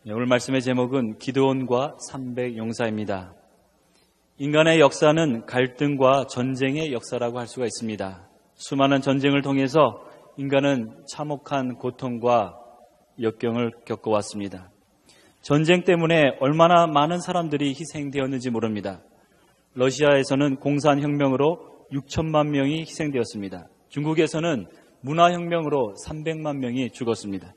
오늘 말씀의 제목은 기드온과 300 용사입니다. 인간의 역사는 갈등과 전쟁의 역사라고 할 수가 있습니다. 수많은 전쟁을 통해서 인간은 참혹한 고통과 역경을 겪어왔습니다. 전쟁 때문에 얼마나 많은 사람들이 희생되었는지 모릅니다. 러시아에서는 공산혁명으로 6천만 명이 희생되었습니다. 중국에서는 문화혁명으로 300만 명이 죽었습니다.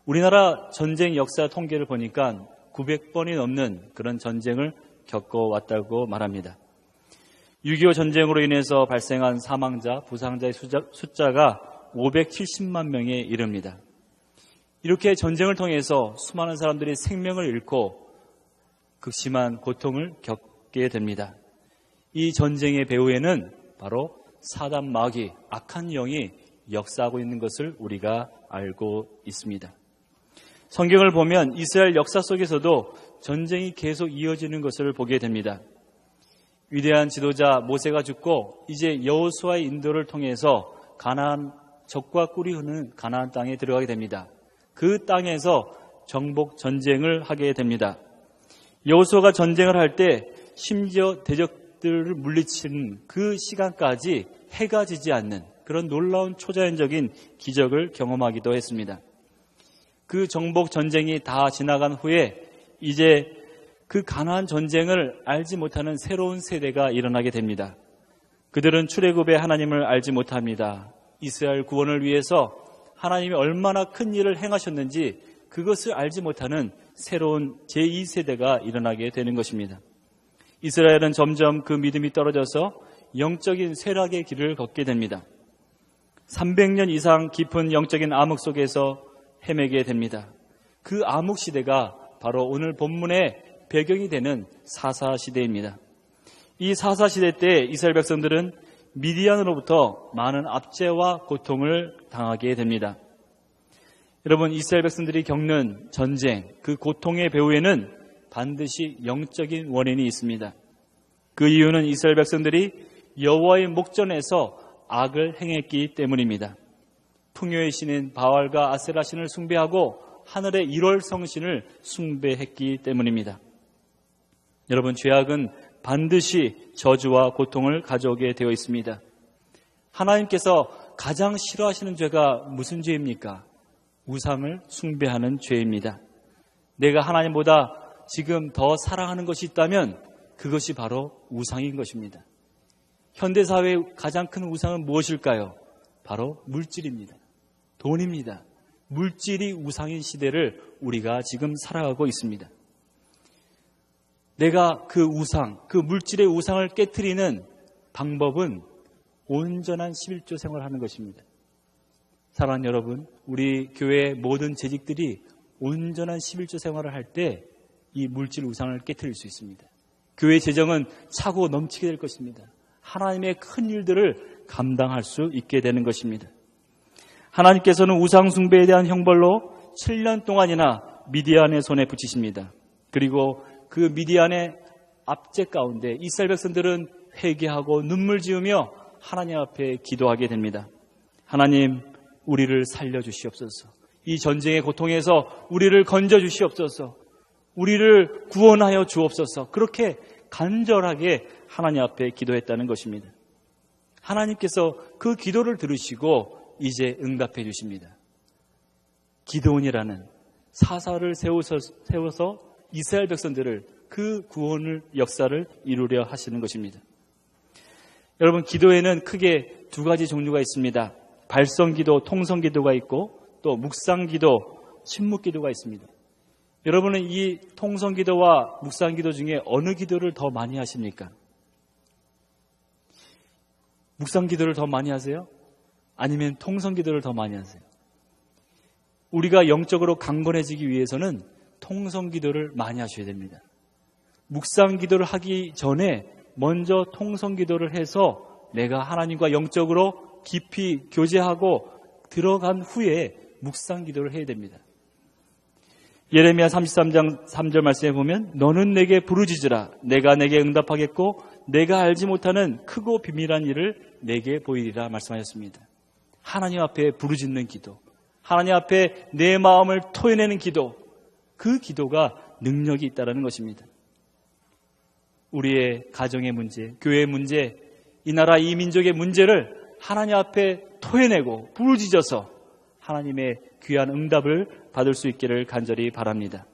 우리나라 전쟁 역사 통계를 보니까 900번이 넘는 그런 전쟁을 겪어왔다고 말합니다. 6.25 전쟁으로 인해서 발생한 사망자, 부상자의 숫자가 570만 명에 이릅니다. 이렇게 전쟁을 통해서 수많은 사람들이 생명을 잃고 극심한 고통을 겪게 됩니다. 이 전쟁의 배후에는 바로 사단 마귀, 악한 영이 역사하고 있는 것을 우리가 알고 있습니다. 성경을 보면 이스라엘 역사 속에서도 전쟁이 계속 이어지는 것을 보게 됩니다. 위대한 지도자 모세가 죽고 이제 여호수아의 인도를 통해서 가나안 적과 꿀이 흐르는 가나안 땅에 들어가게 됩니다. 그 땅에서 정복 전쟁을 하게 됩니다. 여호수아가 전쟁을 할 때 심지어 대적들을 물리치는 그 시간까지 해가 지지 않는 그런 놀라운 초자연적인 기적을 경험하기도 했습니다. 그 정복 전쟁이 다 지나간 후에 이제 그 가나안 전쟁을 알지 못하는 새로운 세대가 일어나게 됩니다. 그들은 출애굽의 하나님을 알지 못합니다. 이스라엘 구원을 위해서 하나님이 얼마나 큰 일을 행하셨는지 그것을 알지 못하는 새로운 제2세대가 일어나게 되는 것입니다. 이스라엘은 점점 그 믿음이 떨어져서 영적인 쇠락의 길을 걷게 됩니다. 300년 이상 깊은 영적인 암흑 속에서 헤매게 됩니다. 그 암흑 시대가 바로 오늘 본문의 배경이 되는 사사시대입니다. 이 사사시대 때 이스라엘 백성들은 미디안으로부터 많은 압제와 고통을 당하게 됩니다. 여러분, 이스라엘 백성들이 겪는 전쟁, 그 고통의 배후에는 반드시 영적인 원인이 있습니다. 그 이유는 이스라엘 백성들이 여호와의 목전에서 악을 행했기 때문입니다. 풍요의 신인 바알과 아세라 신을 숭배하고 하늘의 1월 성신을 숭배했기 때문입니다. 여러분, 죄악은 반드시 저주와 고통을 가져오게 되어 있습니다. 하나님께서 가장 싫어하시는 죄가 무슨 죄입니까? 우상을 숭배하는 죄입니다. 내가 하나님보다 지금 더 사랑하는 것이 있다면 그것이 바로 우상인 것입니다. 현대사회의 가장 큰 우상은 무엇일까요? 바로 물질입니다. 돈입니다. 물질이 우상인 시대를 우리가 지금 살아가고 있습니다. 내가 그 우상, 그 물질의 우상을 깨트리는 방법은 온전한 11조 생활을 하는 것입니다. 사랑하는 여러분, 우리 교회의 모든 재직들이 온전한 11조 생활을 할 때 이 물질 우상을 깨트릴 수 있습니다. 교회 재정은 차고 넘치게 될 것입니다. 하나님의 큰 일들을 감당할 수 있게 되는 것입니다. 하나님께서는 우상 숭배에 대한 형벌로 7년 동안이나 미디안의 손에 붙이십니다. 그리고 그 미디안의 압제 가운데 이스라엘 백성들은 회개하고 눈물 지으며 하나님 앞에 기도하게 됩니다. 하나님, 우리를 살려주시옵소서. 이 전쟁의 고통에서 우리를 건져주시옵소서. 우리를 구원하여 주옵소서. 그렇게 간절하게 하나님 앞에 기도했다는 것입니다. 하나님께서 그 기도를 들으시고 이제 응답해 주십니다. 기드온이라는 사사를 세워서 이스라엘 백성들을 그 구원을 역사를 이루려 하시는 것입니다. 여러분, 기도에는 크게 두 가지 종류가 있습니다. 발성기도, 통성기도가 있고 또 묵상기도, 침묵기도가 있습니다. 여러분은 이 통성기도와 묵상기도 중에 어느 기도를 더 많이 하십니까? 묵상기도를 더 많이 하세요? 아니면 통성기도를 더 많이 하세요? 우리가 영적으로 강건해지기 위해서는 통성기도를 많이 하셔야 됩니다. 묵상기도를 하기 전에 먼저 통성기도를 해서 내가 하나님과 영적으로 깊이 교제하고 들어간 후에 묵상기도를 해야 됩니다. 예레미야 33장 3절 말씀에 보면 너는 내게 부르짖으라 내가 내게 응답하겠고 내가 알지 못하는 크고 비밀한 일을 내게 보이리라 말씀하셨습니다. 하나님 앞에 부르짖는 기도, 하나님 앞에 내 마음을 토해내는 기도, 그 기도가 능력이 있다는 것입니다. 우리의 가정의 문제, 교회의 문제, 이 나라 이 민족의 문제를 하나님 앞에 토해내고 부르짖어서 하나님의 귀한 응답을 받을 수 있기를 간절히 바랍니다.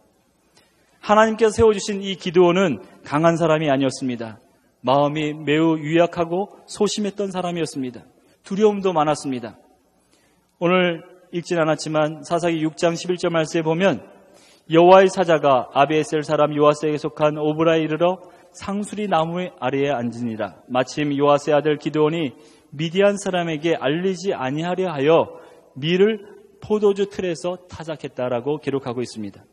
하나님께서 세워주신 이 기드온은 강한 사람이 아니었습니다. 마음이 매우 유약하고 소심했던 사람이었습니다. 두려움도 많았습니다. 오늘 읽진 않았지만 사사기 6장 11절 말씀에 보면 여호와의 사자가 아비에셀 사람 요아스에게 속한 오브라에 이르러 상수리 나무 아래에 앉으니라. 마침 요아스의 아들 기드온이 미디안 사람에게 알리지 아니하려 하여 밀을 포도주 틀에서 타작했다라고 기록하고 있습니다.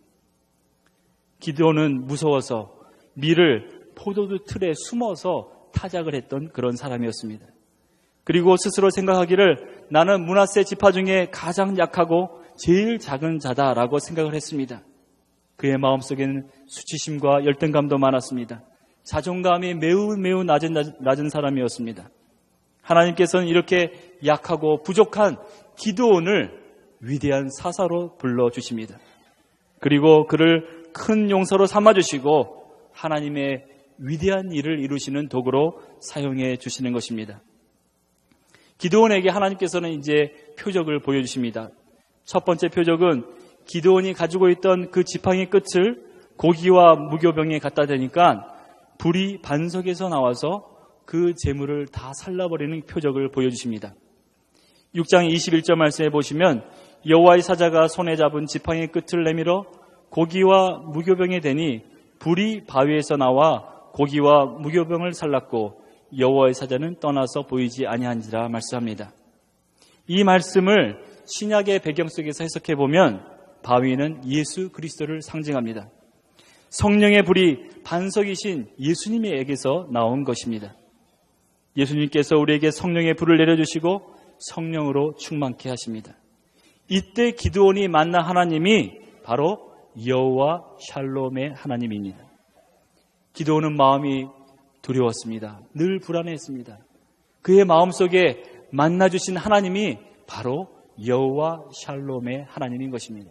기드온은 무서워서 밀을 포도주 틀에 숨어서 타작을 했던 그런 사람이었습니다. 그리고 스스로 생각하기를 나는 므낫세 지파 중에 가장 약하고 제일 작은 자다라고 생각을 했습니다. 그의 마음속에는 수치심과 열등감도 많았습니다. 자존감이 매우 낮은 사람이었습니다. 하나님께서는 이렇게 약하고 부족한 기드온을 위대한 사사로 불러주십니다. 그리고 그를 큰 용사로 삼아주시고 하나님의 위대한 일을 이루시는 도구로 사용해 주시는 것입니다. 기드온에게 하나님께서는 이제 표적을 보여주십니다. 첫 번째 표적은 기드온이 가지고 있던 그 지팡이 끝을 고기와 무교병에 갖다 대니까 불이 반석에서 나와서 그 재물을 다 살라버리는 표적을 보여주십니다. 6장 21절 말씀에 보시면 여호와의 사자가 손에 잡은 지팡이 끝을 내밀어 고기와 무교병에 대니 불이 바위에서 나와 고기와 무교병을 살랐고 여호와의 사자는 떠나서 보이지 아니한지라 말씀합니다. 이 말씀을 신약의 배경 속에서 해석해 보면 바위는 예수 그리스도를 상징합니다. 성령의 불이 반석이신 예수님에게서 나온 것입니다. 예수님께서 우리에게 성령의 불을 내려주시고 성령으로 충만케 하십니다. 이때 기드온이 만난 하나님이 바로 여호와 샬롬의 하나님입니다. 기드온은 마음이 두려웠습니다. 늘 불안했습니다. 그의 마음속에 만나주신 하나님이 바로 여호와 샬롬의 하나님인 것입니다.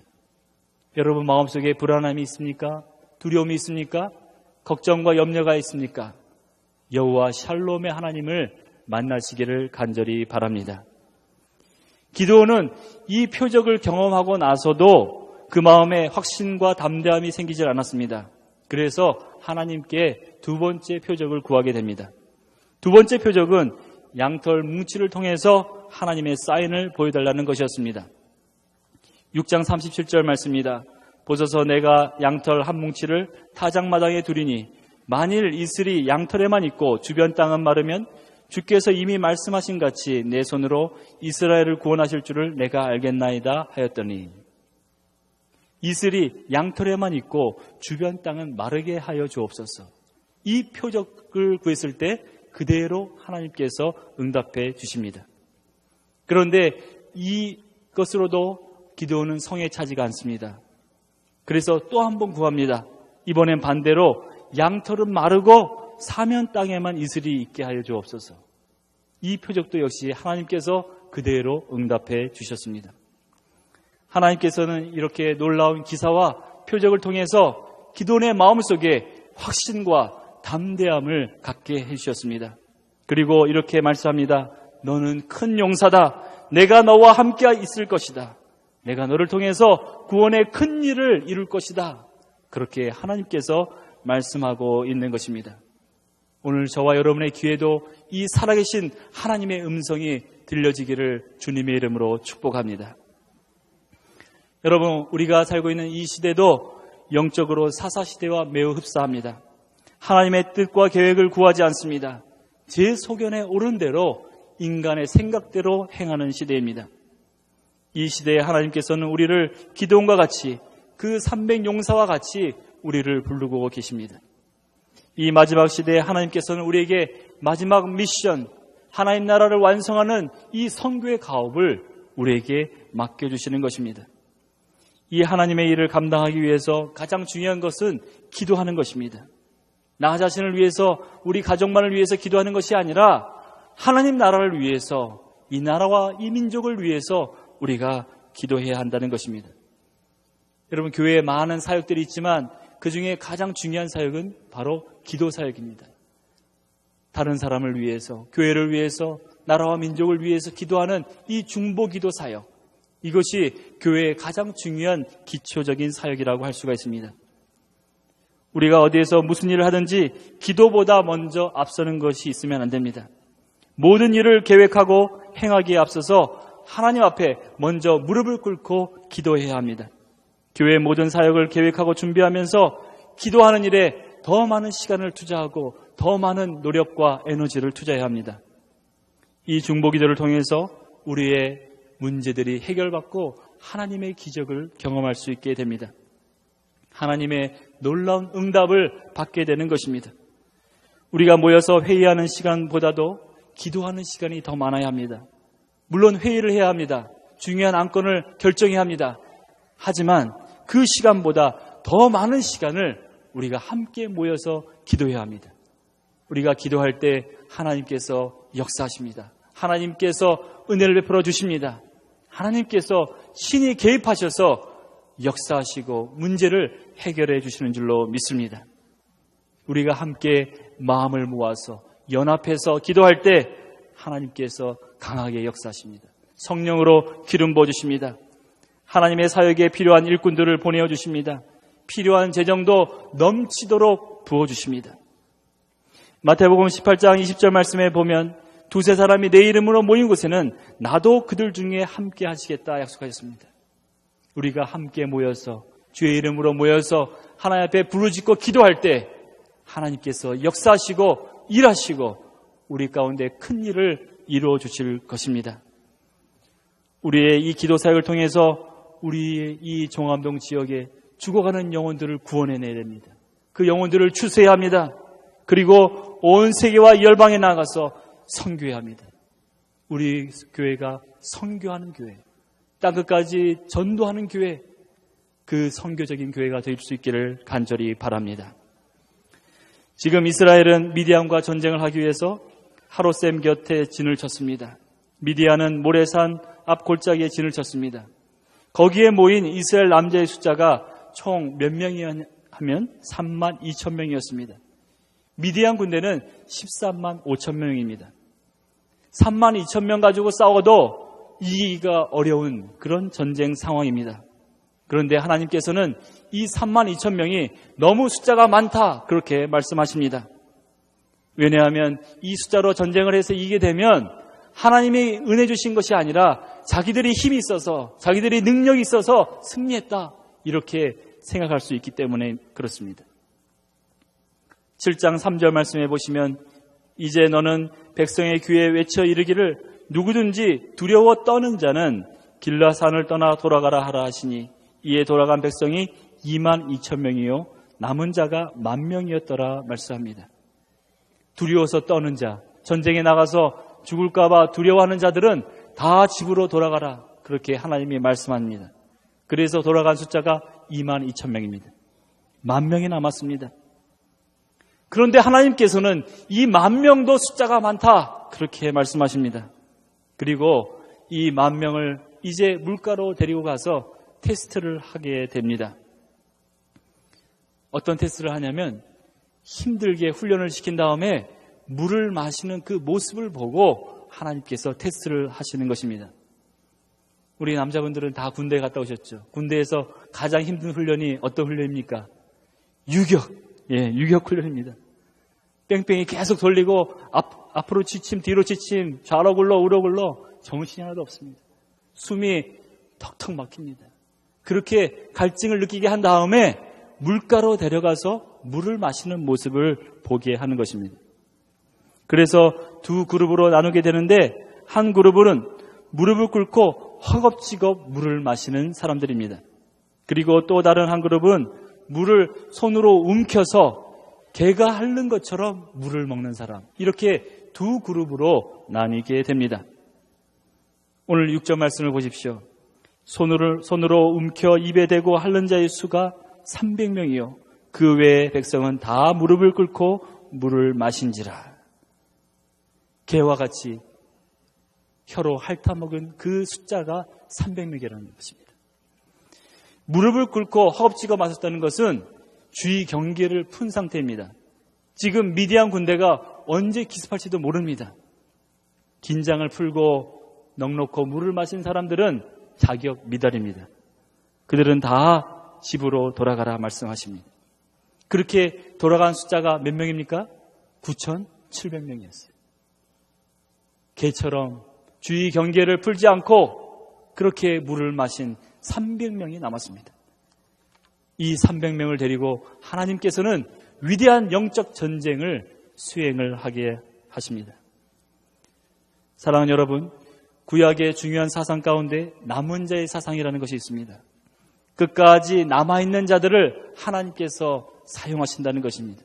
여러분 마음속에 불안함이 있습니까? 두려움이 있습니까? 걱정과 염려가 있습니까? 여호와 샬롬의 하나님을 만나시기를 간절히 바랍니다. 기드온은 이 표적을 경험하고 나서도 그 마음에 확신과 담대함이 생기질 않았습니다. 그래서 하나님께 두 번째 표적을 구하게 됩니다. 두 번째 표적은 양털 뭉치를 통해서 하나님의 사인을 보여달라는 것이었습니다. 6장 37절 말씀입니다. 보소서 내가 양털 한 뭉치를 타작마당에 두리니 만일 이슬이 양털에만 있고 주변 땅은 마르면 주께서 이미 말씀하신 같이 내 손으로 이스라엘을 구원하실 줄을 내가 알겠나이다 하였더니 이슬이 양털에만 있고 주변 땅은 마르게 하여 주옵소서. 이 표적을 구했을 때 그대로 하나님께서 응답해 주십니다. 그런데 이것으로도 기드온은 성에 차지가 않습니다. 그래서 또 한 번 구합니다. 이번엔 반대로 양털은 마르고 사면 땅에만 이슬이 있게 하여 주옵소서. 이 표적도 역시 하나님께서 그대로 응답해 주셨습니다. 하나님께서는 이렇게 놀라운 기사와 표적을 통해서 기드온의 마음속에 확신과 담대함을 갖게 해주셨습니다. 그리고 이렇게 말씀합니다. 너는 큰 용사다. 내가 너와 함께 있을 것이다. 내가 너를 통해서 구원의 큰 일을 이룰 것이다. 그렇게 하나님께서 말씀하고 있는 것입니다. 오늘 저와 여러분의 귀에도 이 살아계신 하나님의 음성이 들려지기를 주님의 이름으로 축복합니다. 여러분, 우리가 살고 있는 이 시대도 영적으로 사사시대와 매우 흡사합니다. 하나님의 뜻과 계획을 구하지 않습니다. 제 소견에 오른 대로 인간의 생각대로 행하는 시대입니다. 이 시대에 하나님께서는 우리를 기드온과 같이 그 300용사와 같이 우리를 부르고 계십니다. 이 마지막 시대에 하나님께서는 우리에게 마지막 미션, 하나님 나라를 완성하는 이 선교의 가업을 우리에게 맡겨주시는 것입니다. 이 하나님의 일을 감당하기 위해서 가장 중요한 것은 기도하는 것입니다. 나 자신을 위해서, 우리 가족만을 위해서 기도하는 것이 아니라 하나님 나라를 위해서, 이 나라와 이 민족을 위해서 우리가 기도해야 한다는 것입니다. 여러분, 교회에 많은 사역들이 있지만 그 중에 가장 중요한 사역은 바로 기도 사역입니다. 다른 사람을 위해서, 교회를 위해서, 나라와 민족을 위해서 기도하는 이 중보기도 사역, 이것이 교회의 가장 중요한 기초적인 사역이라고 할 수가 있습니다. 우리가 어디에서 무슨 일을 하든지 기도보다 먼저 앞서는 것이 있으면 안 됩니다. 모든 일을 계획하고 행하기에 앞서서 하나님 앞에 먼저 무릎을 꿇고 기도해야 합니다. 교회의 모든 사역을 계획하고 준비하면서 기도하는 일에 더 많은 시간을 투자하고 더 많은 노력과 에너지를 투자해야 합니다. 이 중보기도를 통해서 우리의 문제들이 해결받고 하나님의 기적을 경험할 수 있게 됩니다. 하나님의 놀라운 응답을 받게 되는 것입니다. 우리가 모여서 회의하는 시간보다도 기도하는 시간이 더 많아야 합니다. 물론 회의를 해야 합니다. 중요한 안건을 결정해야 합니다. 하지만 그 시간보다 더 많은 시간을 우리가 함께 모여서 기도해야 합니다. 우리가 기도할 때 하나님께서 역사하십니다. 하나님께서 은혜를 베풀어 주십니다. 하나님께서 신이 개입하셔서 역사하시고 문제를 해결해 주시는 줄로 믿습니다. 우리가 함께 마음을 모아서 연합해서 기도할 때 하나님께서 강하게 역사하십니다. 성령으로 기름 부어주십니다. 하나님의 사역에 필요한 일꾼들을 보내어 주십니다. 필요한 재정도 넘치도록 부어주십니다. 마태복음 18장 20절 말씀에 보면 두세 사람이 내 이름으로 모인 곳에는 나도 그들 중에 함께 하시겠다 약속하셨습니다. 우리가 함께 모여서 주의 이름으로 모여서 하나님 앞에 부르짖고 기도할 때 하나님께서 역사하시고 일하시고 우리 가운데 큰 일을 이루어 주실 것입니다. 우리의 이 기도 사역을 통해서 우리의 이 종암동 지역에 죽어가는 영혼들을 구원해내야 됩니다. 그 영혼들을 추수해야 합니다. 그리고 온 세계와 열방에 나가서 선교해야 합니다. 우리 교회가 선교하는 교회, 땅끝까지 전도하는 교회, 그 선교적인 교회가 될 수 있기를 간절히 바랍니다. 지금 이스라엘은 미디안과 전쟁을 하기 위해서 하롯셈 곁에 진을 쳤습니다. 미디안은 모래산 앞 골짜기에 진을 쳤습니다. 거기에 모인 이스라엘 남자의 숫자가 총 몇 명이 하면 3만 2천 명이었습니다. 미디안 군대는 13만 5천 명입니다. 3만 2천 명 가지고 싸워도 이기기가 어려운 그런 전쟁 상황입니다. 그런데 하나님께서는 이 3만 2천 명이 너무 숫자가 많다 그렇게 말씀하십니다. 왜냐하면 이 숫자로 전쟁을 해서 이기게 되면 하나님이 은혜 주신 것이 아니라 자기들이 힘이 있어서 자기들이 능력이 있어서 승리했다 이렇게 생각할 수 있기 때문에 그렇습니다. 7장 3절 말씀해 보시면 이제 너는 백성의 귀에 외쳐 이르기를 누구든지 두려워 떠는 자는 길라산을 떠나 돌아가라 하라 하시니 이에 돌아간 백성이 2만 2천 명이요 남은 자가 1만 명이었더라 말씀합니다. 두려워서 떠는 자, 전쟁에 나가서 죽을까 봐 두려워하는 자들은 다 집으로 돌아가라 그렇게 하나님이 말씀합니다. 그래서 돌아간 숫자가 2만 2천 명입니다. 1만 명이 남았습니다. 그런데 하나님께서는 이 1만 명도 숫자가 많다 그렇게 말씀하십니다. 그리고 이 1만 명을 이제 물가로 데리고 가서 테스트를 하게 됩니다. 어떤 테스트를 하냐면 힘들게 훈련을 시킨 다음에 물을 마시는 그 모습을 보고 하나님께서 테스트를 하시는 것입니다. 우리 남자분들은 다 군대에 갔다 오셨죠. 군대에서 가장 힘든 훈련이 어떤 훈련입니까? 유격. 유격 훈련입니다. 뺑뺑이 계속 돌리고 앞으로 지침 뒤로 지침 좌로 굴러 우로 굴러 정신이 하나도 없습니다. 숨이 턱턱 막힙니다. 그렇게 갈증을 느끼게 한 다음에 물가로 데려가서 물을 마시는 모습을 보게 하는 것입니다. 그래서 두 그룹으로 나누게 되는데 한 그룹은 무릎을 꿇고 허겁지겁 물을 마시는 사람들입니다. 그리고 또 다른 한 그룹은 물을 손으로 움켜서 개가 핥는 것처럼 물을 먹는 사람, 이렇게 두 그룹으로 나뉘게 됩니다. 오늘 6절 말씀을 보십시오. 손으로 움켜 입에 대고 핥는 자의 수가 300명이요 그 외의 백성은 다 무릎을 꿇고 물을 마신지라. 개와 같이 혀로 핥아먹은 그 숫자가 300명이라는 것입니다. 무릎을 꿇고 허겁지겁 맞섰다는 것은 주의 경계를 푼 상태입니다. 지금 미디안 군대가 언제 기습할지도 모릅니다. 긴장을 풀고 넉넉히 물을 마신 사람들은 자격 미달입니다. 그들은 다 집으로 돌아가라 말씀하십니다. 그렇게 돌아간 숫자가 몇 명입니까? 9,700명이었어요. 개처럼 주의 경계를 풀지 않고 그렇게 물을 마신 300명이 남았습니다. 이 300명을 데리고 하나님께서는 위대한 영적 전쟁을 수행을 하게 하십니다. 사랑하는 여러분, 구약의 중요한 사상 가운데 남은 자의 사상이라는 것이 있습니다. 끝까지 남아있는 자들을 하나님께서 사용하신다는 것입니다.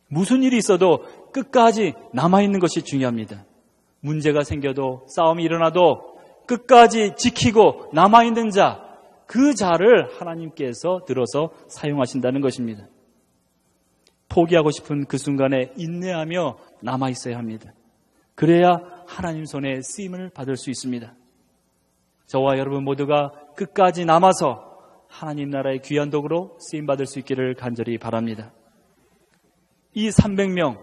무슨 일이 있어도 끝까지 남아있는 것이 중요합니다. 문제가 생겨도 싸움이 일어나도 끝까지 지키고 남아있는 자, 그 자를 하나님께서 들어서 사용하신다는 것입니다. 포기하고 싶은 그 순간에 인내하며 남아있어야 합니다. 그래야 하나님 손에 쓰임을 받을 수 있습니다. 저와 여러분 모두가 끝까지 남아서 하나님 나라의 귀한 도구로 쓰임받을 수 있기를 간절히 바랍니다. 이 300명,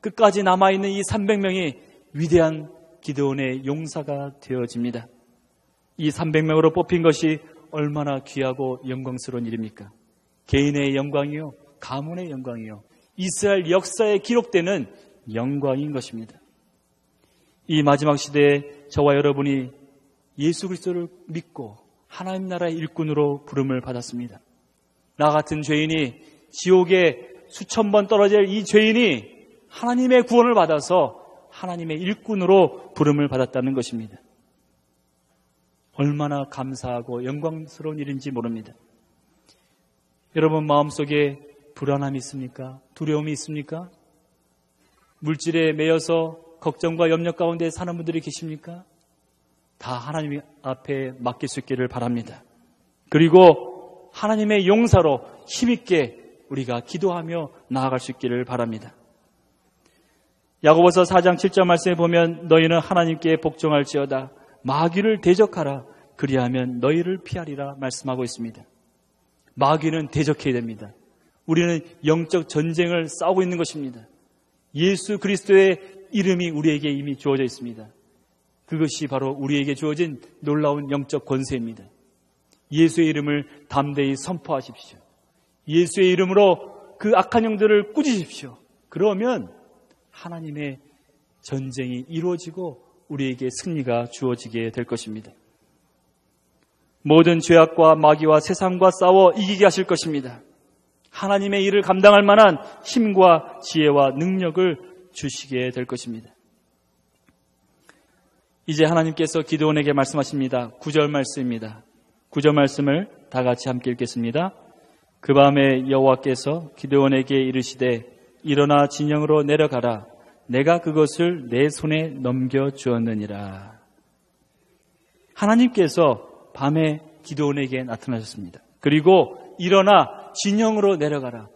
끝까지 남아있는 이 300명이 위대한 기드온의 용사가 되어집니다. 이 300명으로 뽑힌 것이 얼마나 귀하고 영광스러운 일입니까? 개인의 영광이요, 가문의 영광이요, 이스라엘 역사에 기록되는 영광인 것입니다. 이 마지막 시대에 저와 여러분이 예수 그리스도를 믿고 하나님 나라의 일꾼으로 부름을 받았습니다. 나 같은 죄인이 지옥에 수천 번 떨어질 이 죄인이 하나님의 구원을 받아서 하나님의 일꾼으로 부름을 받았다는 것입니다. 얼마나 감사하고 영광스러운 일인지 모릅니다. 여러분 마음속에 불안함이 있습니까? 두려움이 있습니까? 물질에 매여서 걱정과 염려 가운데 사는 분들이 계십니까? 다 하나님 앞에 맡길 수 있기를 바랍니다. 그리고 하나님의 용사로 힘있게 우리가 기도하며 나아갈 수 있기를 바랍니다. 야고보서 4장 7절 말씀에 보면 너희는 하나님께 복종할지어다 마귀를 대적하라 그리하면 너희를 피하리라 말씀하고 있습니다. 마귀는 대적해야 됩니다. 우리는 영적 전쟁을 싸우고 있는 것입니다. 예수 그리스도의 이름이 우리에게 이미 주어져 있습니다. 그것이 바로 우리에게 주어진 놀라운 영적 권세입니다. 예수의 이름을 담대히 선포하십시오. 예수의 이름으로 그 악한 영들을 꾸짖으십시오. 그러면 하나님의 전쟁이 이루어지고 우리에게 승리가 주어지게 될 것입니다. 모든 죄악과 마귀와 세상과 싸워 이기게 하실 것입니다. 하나님의 일을 감당할 만한 힘과 지혜와 능력을 주시게 될 것입니다. 이제 하나님께서 기드온에게 말씀하십니다. 9절 말씀입니다. 9절 말씀을 다 같이 함께 읽겠습니다. 그 밤에 여호와께서 기드온에게 이르시되 일어나 진영으로 내려가라. 내가 그것을 내 손에 넘겨주었느니라. 하나님께서 밤에 기드온에게 나타나셨습니다. 그리고 일어나 진영으로 내려가라.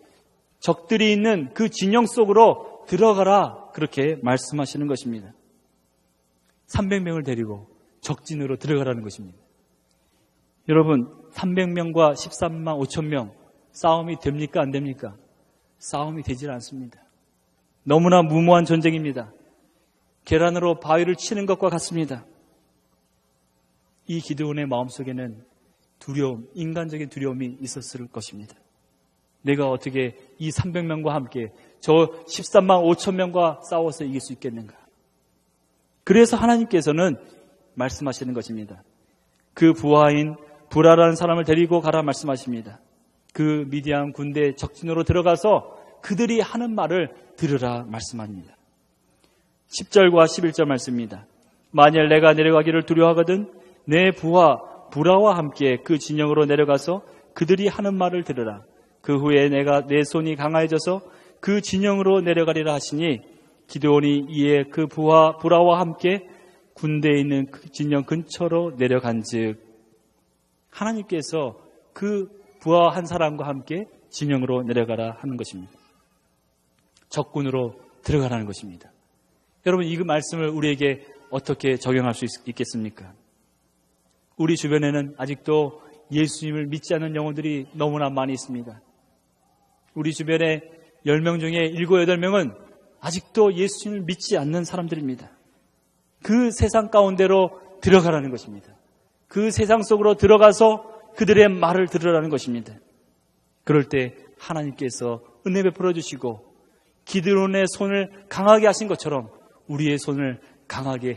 적들이 있는 그 진영 속으로 들어가라. 그렇게 말씀하시는 것입니다. 300명을 데리고 적진으로 들어가라는 것입니다. 여러분 300명과 13만 5천 명 싸움이 됩니까? 안 됩니까? 싸움이 되질 않습니다. 너무나 무모한 전쟁입니다. 계란으로 바위를 치는 것과 같습니다. 이 기드온의 마음속에는 두려움, 인간적인 두려움이 있었을 것입니다. 내가 어떻게 이 300명과 함께 저 13만 5천 명과 싸워서 이길 수 있겠는가? 그래서 하나님께서는 말씀하시는 것입니다. 그 부하인 불알한 사람을 데리고 가라 말씀하십니다. 그 미디안 군대 적진으로 들어가서 그들이 하는 말을 들으라 말씀합니다. 10절과 11절 말씀입니다. 만일 내가 내려가기를 두려워하거든 내 부하 불화와 함께 그 진영으로 내려가서 그들이 하는 말을 들으라. 그 후에 내가 내 손이 강화해져서 그 진영으로 내려가리라 하시니 기드온이 이에 그 부하 불화와 함께 군대에 있는 그 진영 근처로 내려간즉 하나님께서 그 부하 한 사람과 함께 진영으로 내려가라 하는 것입니다. 적군으로 들어가라는 것입니다. 여러분 이 말씀을 우리에게 어떻게 적용할 수 있겠습니까? 우리 주변에는 아직도 예수님을 믿지 않는 영혼들이 너무나 많이 있습니다. 우리 주변에 10명 중에 7, 8명은 아직도 예수님을 믿지 않는 사람들입니다. 그 세상 가운데로 들어가라는 것입니다. 그 세상 속으로 들어가서 그들의 말을 들으라는 것입니다. 그럴 때 하나님께서 은혜 베풀어 주시고 기드온의 손을 강하게 하신 것처럼 우리의 손을 강하게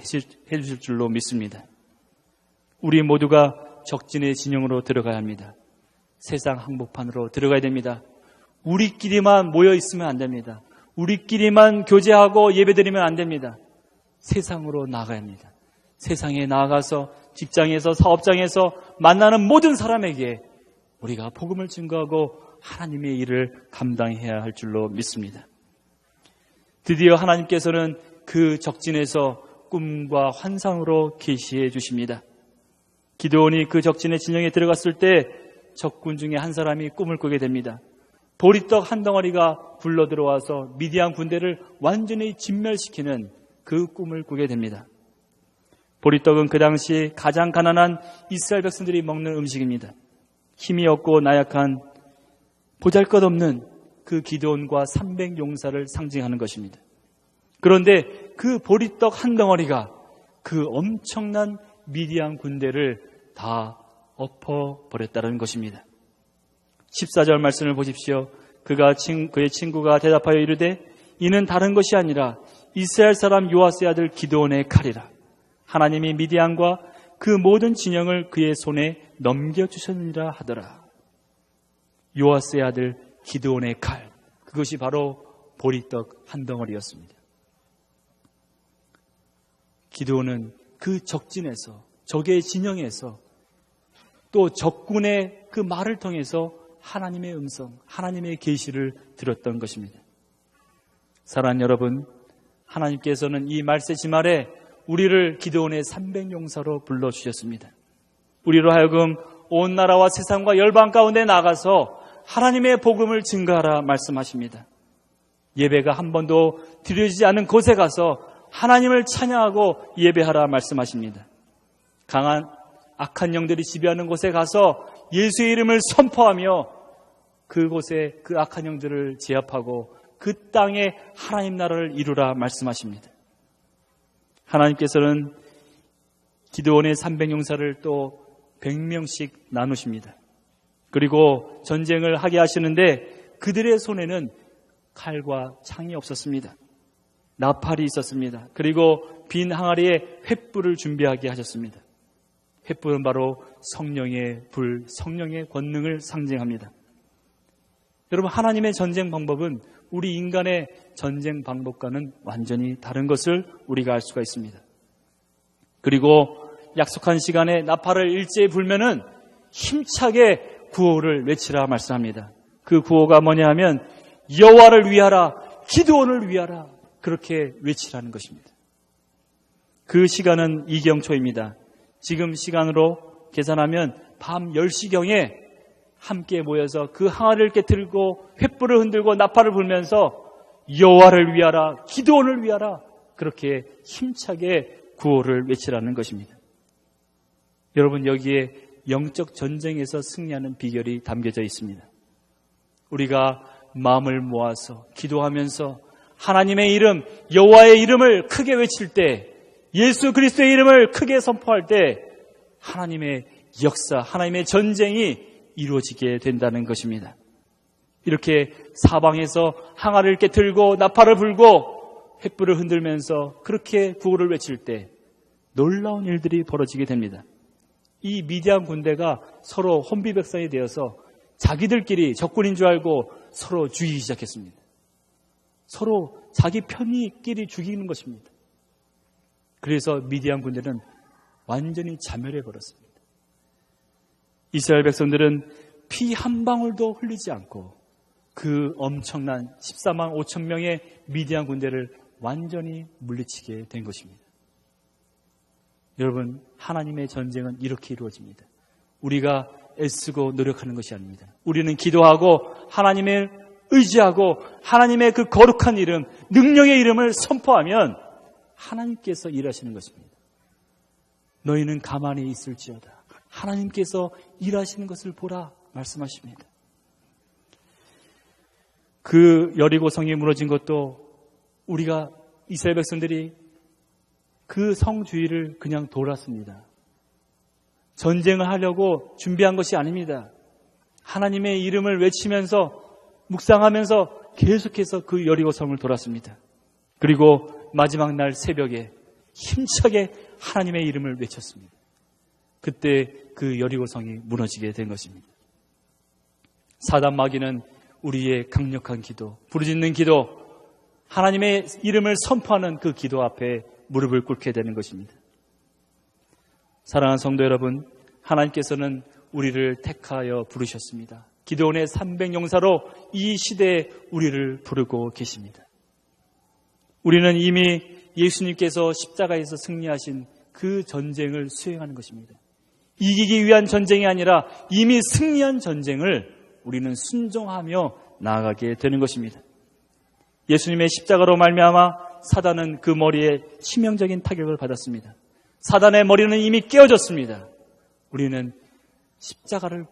해주실 줄로 믿습니다. 우리 모두가 적진의 진영으로 들어가야 합니다. 세상 항복판으로 들어가야 됩니다. 우리끼리만 모여 있으면 안 됩니다. 우리끼리만 교제하고 예배드리면 안 됩니다. 세상으로 나가야 합니다. 세상에 나아가서 직장에서 사업장에서 만나는 모든 사람에게 우리가 복음을 증거하고 하나님의 일을 감당해야 할 줄로 믿습니다. 드디어 하나님께서는 그 적진에서 꿈과 환상으로 계시해 주십니다. 기드온이 그 적진의 진영에 들어갔을 때 적군 중에 한 사람이 꿈을 꾸게 됩니다. 보리떡 한 덩어리가 굴러 들어와서 미디안 군대를 완전히 진멸시키는 그 꿈을 꾸게 됩니다. 보리떡은 그 당시 가장 가난한 이스라엘 백성들이 먹는 음식입니다. 힘이 없고 나약한 보잘것없는 그 기드온과 300용사를 상징하는 것입니다. 그런데 그 보리떡 한 덩어리가 그 엄청난 미디안 군대를 다 엎어버렸다는 것입니다. 14절 말씀을 보십시오. 그의 친구가 대답하여 이르되 이는 다른 것이 아니라 이스라엘 사람 요아스의 아들 기드온의 칼이라. 하나님이 미디안과 그 모든 진영을 그의 손에 넘겨주셨느니라 하더라. 요아스의 아들 기드온의 칼, 그것이 바로 보리떡 한 덩어리였습니다. 기드온은 그 적진에서, 적의 진영에서 또 적군의 그 말을 통해서 하나님의 음성, 하나님의 계시를 들었던 것입니다. 사랑하는 여러분, 하나님께서는 이 말세지말에 우리를 기드온의 300용사로 불러주셨습니다. 우리로 하여금 온 나라와 세상과 열방 가운데 나가서 하나님의 복음을 증거하라 말씀하십니다. 예배가 한 번도 드려지지 않은 곳에 가서 하나님을 찬양하고 예배하라 말씀하십니다. 강한 악한 영들이 지배하는 곳에 가서 예수의 이름을 선포하며 그곳에 그 악한 영들을 제압하고 그 땅에 하나님 나라를 이루라 말씀하십니다. 하나님께서는 기드온의 300용사를 또 100명씩 나누십니다. 그리고 전쟁을 하게 하시는데 그들의 손에는 칼과 창이 없었습니다. 나팔이 있었습니다. 그리고 빈 항아리에 횃불을 준비하게 하셨습니다. 횃불은 바로 성령의 불, 성령의 권능을 상징합니다. 여러분, 하나님의 전쟁 방법은 우리 인간의 전쟁 방법과는 완전히 다른 것을 우리가 알 수가 있습니다. 그리고 약속한 시간에 나팔을 일제히 불면은 힘차게 구호를 외치라 말씀합니다. 그 구호가 뭐냐 하면 여호와를 위하라, 기드온을 위하라, 그렇게 외치라는 것입니다. 그 시간은 이경초입니다. 지금 시간으로 계산하면 밤 10시경에 함께 모여서 그 항아리를 이렇게 들고 횃불을 흔들고 나팔을 불면서 여호와를 위하라, 기드온을 위하라, 그렇게 힘차게 구호를 외치라는 것입니다. 여러분, 여기에 영적 전쟁에서 승리하는 비결이 담겨져 있습니다. 우리가 마음을 모아서 기도하면서 하나님의 이름, 여호와의 이름을 크게 외칠 때, 예수 그리스도의 이름을 크게 선포할 때 하나님의 역사, 하나님의 전쟁이 이루어지게 된다는 것입니다. 이렇게 사방에서 항아리를 이렇게 들고 나팔을 불고 횃불을 흔들면서 그렇게 구호를 외칠 때 놀라운 일들이 벌어지게 됩니다. 이 미디안 군대가 서로 혼비백산이 되어서 자기들끼리 적군인 줄 알고 서로 죽이기 시작했습니다. 서로 자기 편이끼리 죽이는 것입니다. 그래서 미디안 군대는 완전히 자멸해 버렸습니다. 이스라엘 백성들은 피 한 방울도 흘리지 않고 그 엄청난 14만 5천 명의 미디안 군대를 완전히 물리치게 된 것입니다. 여러분, 하나님의 전쟁은 이렇게 이루어집니다. 우리가 애쓰고 노력하는 것이 아닙니다. 우리는 기도하고 하나님을 의지하고 하나님의 그 거룩한 이름, 능력의 이름을 선포하면 하나님께서 일하시는 것입니다. 너희는 가만히 있을지어다. 하나님께서 일하시는 것을 보라 말씀하십니다. 그 여리고성이 무너진 것도 우리가 이스라엘 백성들이 그 성 주위를 그냥 돌았습니다. 전쟁을 하려고 준비한 것이 아닙니다. 하나님의 이름을 외치면서 묵상하면서 계속해서 그 여리고성을 돌았습니다. 그리고 마지막 날 새벽에 힘차게 하나님의 이름을 외쳤습니다. 그때 그 여리고성이 무너지게 된 것입니다. 사단 마귀는 우리의 강력한 기도, 부르짖는 기도, 하나님의 이름을 선포하는 그 기도 앞에 무릎을 꿇게 되는 것입니다. 사랑하는 성도 여러분, 하나님께서는 우리를 택하여 부르셨습니다. 기드온의 300용사로 이 시대에 우리를 부르고 계십니다. 우리는 이미 예수님께서 십자가에서 승리하신 그 전쟁을 수행하는 것입니다. 이기기 위한 전쟁이 아니라 이미 승리한 전쟁을 우리는 순종하며 나아가게 되는 것입니다. 예수님의 십자가로 말미암아 사단은 그 머리에 치명적인 타격을 받았습니다. 사단의 머리는 이미 깨어졌습니다. 우리는 십자가를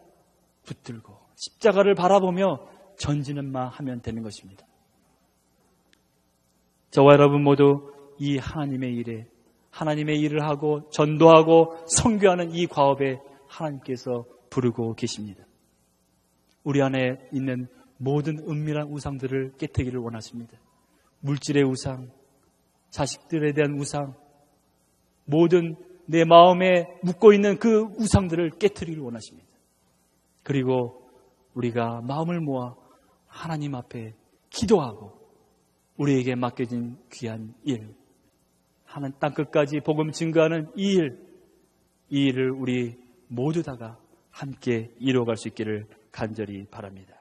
붙들고 십자가를 바라보며 전진만 하면 되는 것입니다. 저와 여러분 모두 이 하나님의 일을 하고 전도하고 선교하는 이 과업에 하나님께서 부르고 계십니다. 우리 안에 있는 모든 은밀한 우상들을 깨뜨리기를 원하십니다. 물질의 우상, 자식들에 대한 우상, 모든 내 마음에 묻고 있는 그 우상들을 깨뜨리기를 원하십니다. 그리고 우리가 마음을 모아 하나님 앞에 기도하고 우리에게 맡겨진 귀한 일, 하나님 땅끝까지 복음 증거하는 이 일을 우리 모두 다가 함께 이루어갈 수 있기를 간절히 바랍니다.